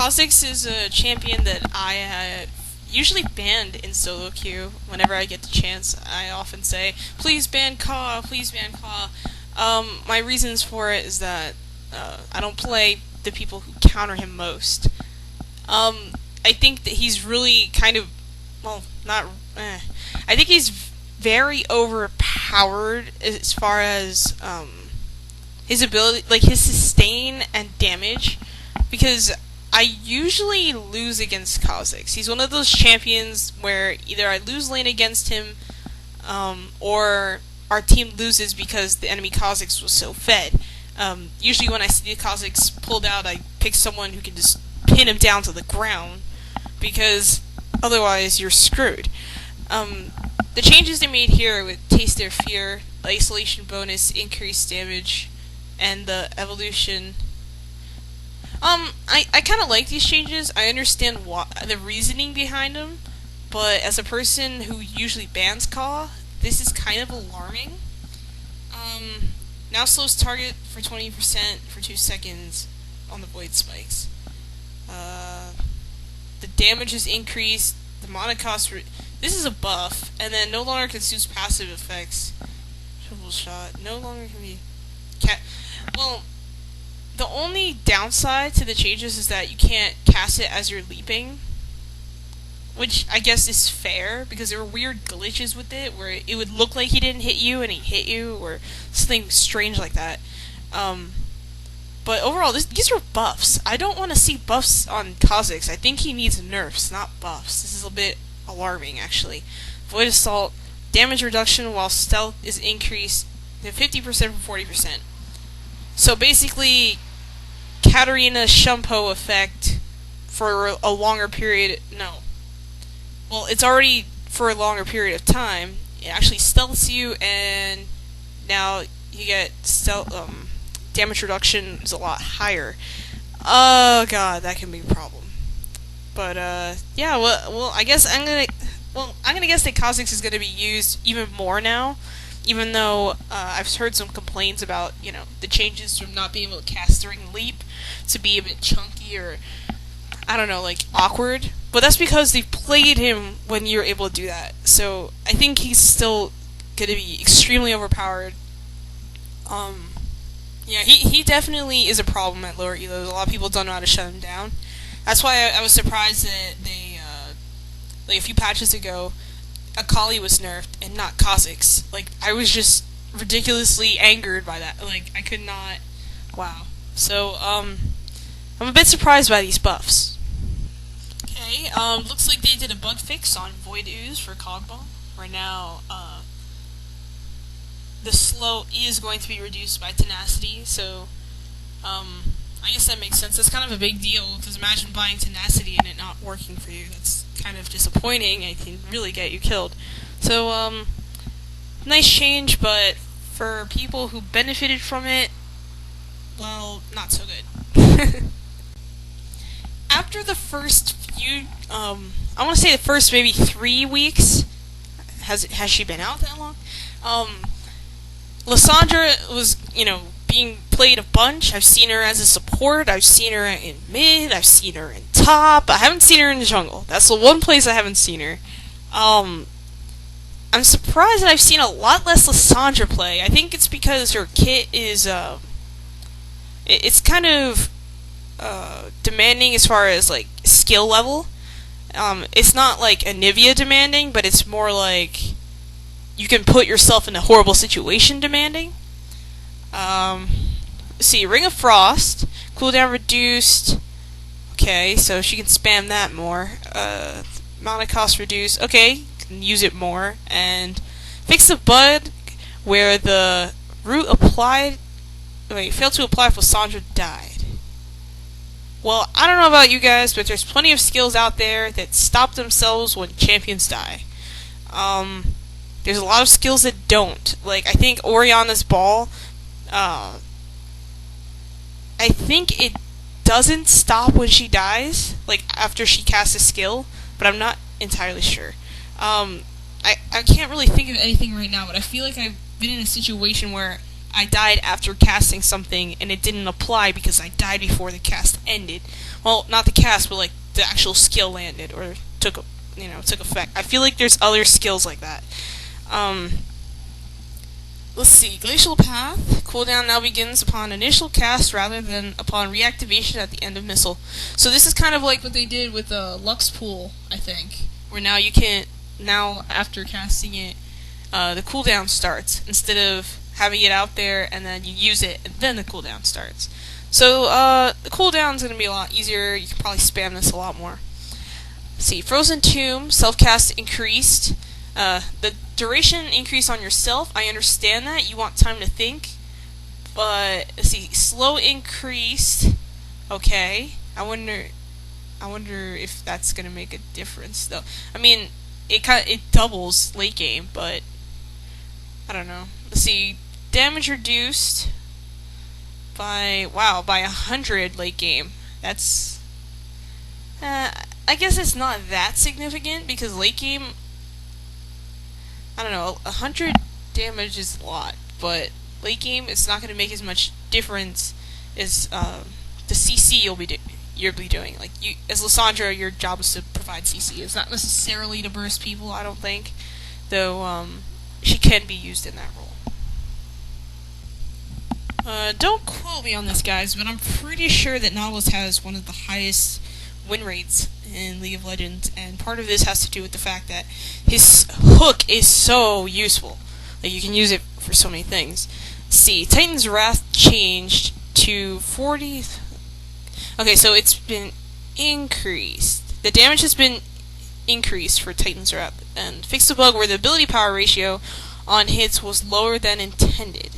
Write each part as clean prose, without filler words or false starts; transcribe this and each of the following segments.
Kha'Zix is a champion that I usually banned in solo queue whenever I get the chance. I often say, please ban Ka, please ban Ka. My reasons for it is that I don't play the people who counter him most. I think that he's really kind of, well, not, I think he's very overpowered as far as his ability, like his sustain and damage, because I usually lose against Kha'Zix. He's one of those champions where either I lose lane against him, or our team loses because the enemy Kha'Zix was so fed. Usually when I see the Kha'Zix pulled out, I pick someone who can just pin him down to the ground, because otherwise you're screwed. The changes they made here with Taste Their Fear, isolation bonus, increased damage, and the evolution. I kind of like these changes. I understand the reasoning behind them, but as a person who usually bans Ka, this is kind of alarming. Now slows target for 20% for 2 seconds on the void spikes. The damage is increased. The mana cost. This is a buff, and then no longer consumes passive effects. Triple shot. No longer can be. Well, the only downside to the changes is that you can't cast it as you're leaping, which I guess is fair, because there were weird glitches with it where it would look like he didn't hit you and he hit you, or something strange like that. But overall, these are buffs. I don't want to see buffs on Kha'Zix. I think he needs nerfs, not buffs. This is a bit alarming, actually. Void Assault, damage reduction while stealth is increased to 50% from 40%. So basically, Katarina Shumpo effect for a longer period. No. Well, it's already for a longer period of time. It actually stealths you, and now you get damage reduction is a lot higher. Oh god, that can be a problem. But yeah, well, I guess I'm gonna guess that Kha'Zix is gonna be used even more now, even though I've heard some complaints about, the changes from not being able to cast during leap to be a bit chunky, or I don't know, like awkward. But that's because they've played him when you're able to do that. So I think he's still gonna be extremely overpowered. Yeah, he definitely is a problem at lower elos. A lot of people don't know how to shut him down. That's why I was surprised that they, like a few patches ago, Akali was nerfed and not Kha'Zix. Like, I was just ridiculously angered by that. Like, I could not. Wow. So, I'm a bit surprised by these buffs. Okay, looks like they did a bug fix on Void Ooze for Cogball. Right now, the slow is going to be reduced by tenacity, so I guess that makes sense. That's kind of a big deal, because imagine buying tenacity and it not working for you. That's kind of disappointing. It can really get you killed. So, nice change, but for people who benefited from it, well, not so good. After the first few, I want to say the first maybe 3 weeks, has she been out that long? Lissandra was, being played a bunch. I've seen her as a support, I've seen her in mid, I've seen her in top, I haven't seen her in the jungle. That's the one place I haven't seen her. I'm surprised that I've seen a lot less Lissandra play. I think it's because her kit is, it's kind of, demanding as far as, like, skill level. It's not, like, Anivia demanding, but it's more like you can put yourself in a horrible situation demanding. Let's see, Ring of Frost, cooldown reduced. Okay, so she can spam that more. Mana cost reduced. Okay, can use it more. And fix the bug where the root applied. Wait, failed to apply if Lissandra died. Well, I don't know about you guys, but there's plenty of skills out there that stop themselves when champions die. There's a lot of skills that don't. Like, I think Oriana's Ball, I think it doesn't stop when she dies, like, after she casts a skill, but I'm not entirely sure. I can't really think of anything right now, but I feel like I've been in a situation where I died after casting something and it didn't apply because I died before the cast ended. Well, not the cast, but like the actual skill landed or took effect. I feel like there's other skills like that. Let's see. Glacial Path. Cooldown now begins upon initial cast rather than upon reactivation at the end of missile. So this is kind of like what they did with the Lux Pool, I think. Where now you can, now after casting it, the cooldown starts. Instead of having it out there and then you use it and then the cooldown starts. So the cooldown's going to be a lot easier. You can probably spam this a lot more. Let's see. Frozen Tomb. Self-cast increased. The duration increase on yourself, I understand that. You want time to think. But, let's see, slow increased. Okay. I wonder if that's going to make a difference, though. I mean, it doubles late game, but I don't know. Let's see. Damage reduced by 100 late game. That's... I guess it's not that significant, because late game... I don't know, 100 damage is a lot, but late game it's not going to make as much difference as the CC you'll be doing. Like you, as Lysandra, your job is to provide CC. It's not necessarily to burst people, I don't think, though she can be used in that role. Don't quote me on this, guys, but I'm pretty sure that Nautilus has one of the highest win rates in League of Legends, and part of this has to do with the fact that his hook is so useful. Like, you can use it for so many things. See, Titan's Wrath changed to 40... Okay, so it's been increased. The damage has been increased for Titan's Wrath, and fixed a bug where the ability power ratio on hits was lower than intended.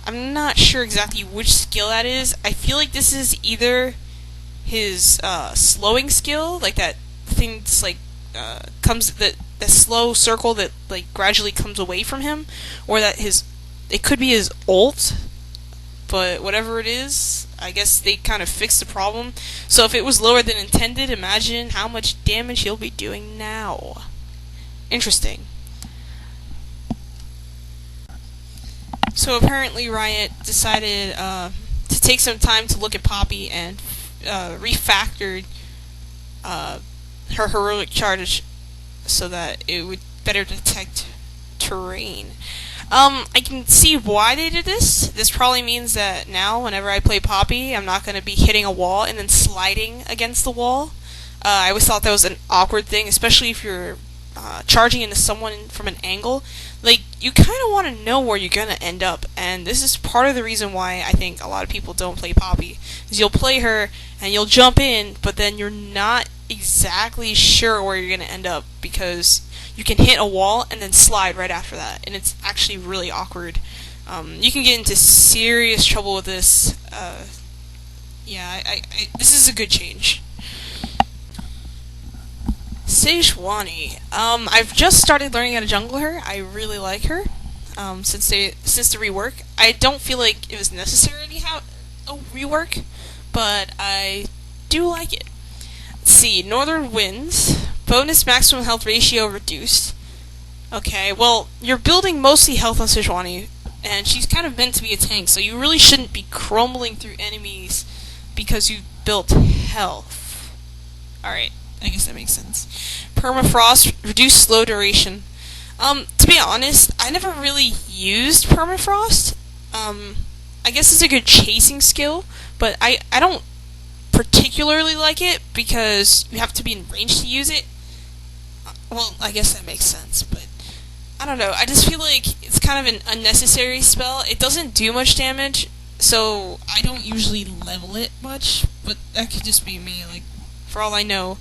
I'm not sure exactly which skill that is. I feel like this is either his slowing skill, like that thing that's like the slow circle that like gradually comes away from him, or that it could be his ult, but whatever it is, I guess they kind of fixed the problem. So if it was lower than intended, imagine how much damage he'll be doing now. Interesting. So apparently Riot decided to take some time to look at Poppy and refactored her heroic charge so that it would better detect terrain. I can see why they did this. This probably means that now, whenever I play Poppy, I'm not going to be hitting a wall and then sliding against the wall. I always thought that was an awkward thing, especially if you're charging into someone from an angle. Like, you kind of want to know where you're going to end up, and this is part of the reason why I think a lot of people don't play Poppy, is you'll play her, and you'll jump in, but then you're not exactly sure where you're going to end up, because you can hit a wall and then slide right after that, and it's actually really awkward. You can get into serious trouble with this. This is a good change. Sejuani. I've just started learning how to jungle her. I really like her. Since the rework, I don't feel like it was necessarily a rework, but I do like it. Let's see, Northern Winds. Bonus maximum health ratio reduced. Okay, well, you're building mostly health on Sejuani, and she's kind of meant to be a tank, so you really shouldn't be crumbling through enemies because you built health. Alright, I guess that makes sense. Permafrost, reduced slow duration. To be honest, I never really used Permafrost. I guess it's a good chasing skill, but I don't particularly like it because you have to be in range to use it. Well, I guess that makes sense, but I don't know. I just feel like it's kind of an unnecessary spell. It doesn't do much damage, so I don't usually level it much, but that could just be me. Like, for all I know,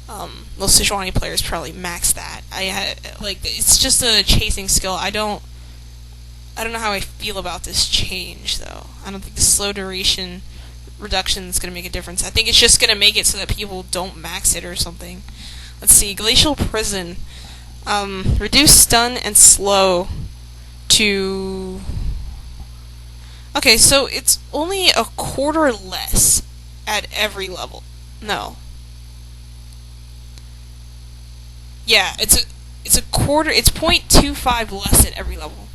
most Sejuani players probably max that. It's just a chasing skill. I don't know how I feel about this change, though. I don't think the slow duration reduction is going to make a difference. I think it's just going to make it so that people don't max it or something. Let's see, Glacial Prison. Reduce stun and slow to... Okay, so it's only a quarter less at every level. No. Yeah, it's a quarter, it's 0.25 less at every level.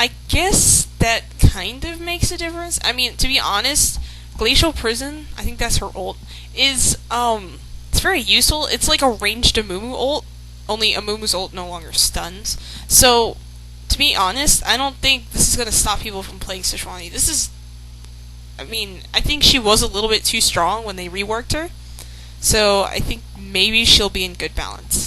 I guess that kind of makes a difference. I mean, to be honest, Glacial Prison, I think that's her ult, is, it's very useful. It's like a ranged Amumu ult, only Amumu's ult no longer stuns. So, to be honest, I don't think this is going to stop people from playing Sejuani. This is, I mean, I think she was a little bit too strong when they reworked her. So, I think maybe she'll be in good balance.